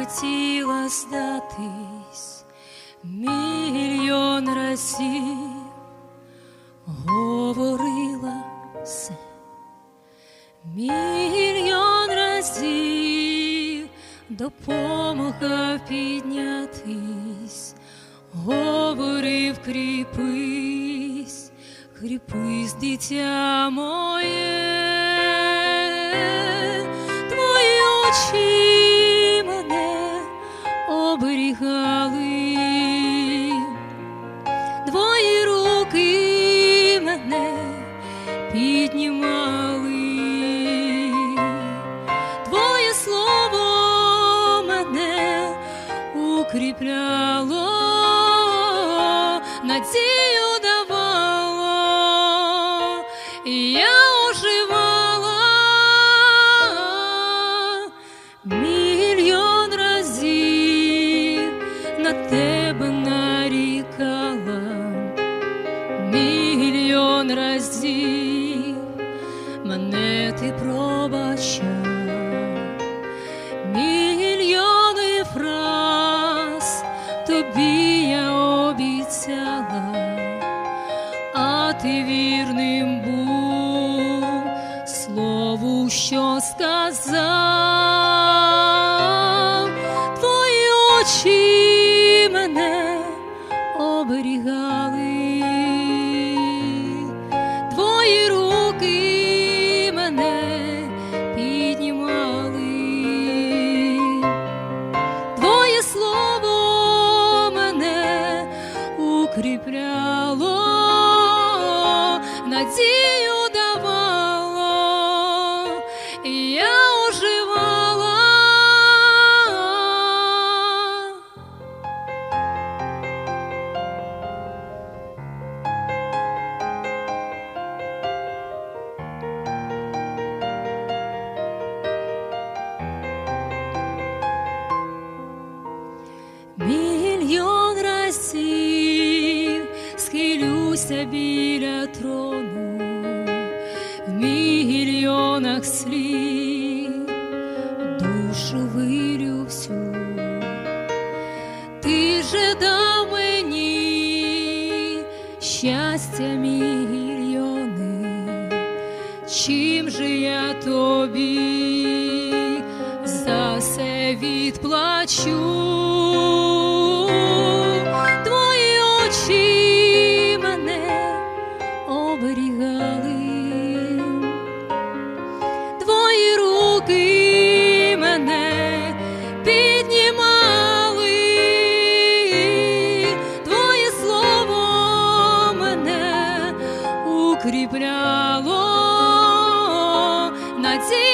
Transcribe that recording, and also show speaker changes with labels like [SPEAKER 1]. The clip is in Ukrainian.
[SPEAKER 1] хотіла здатись мільйон разів, говорила все мільйон разів, допомагав піднятись, говорив кріпись, кріпись, дитя моє, твої очі мене оберігали, твої руки мене піднімали, твоє слово мене укріпляло, надію давало, і я оживала мільйон разів, на тебе нарікала мільйон разів, мене ти пробачав, мільйони фраз тобі я обіцяла, а ти вірним був слову, що сказав, твої очі мене оберігали, твої руки мене піднімали, твоє слово мене укріпляло, надію давало, і я оживала. Мільйон разів схилюся біля трону, в мільйонах слів душу вилю всю. Ти же дав мені щастя мільйони, чим же я тобі за все відплачу? Твої очі мене оберігали, твої руки мене піднімали, твоє слово мене укріпляло, надію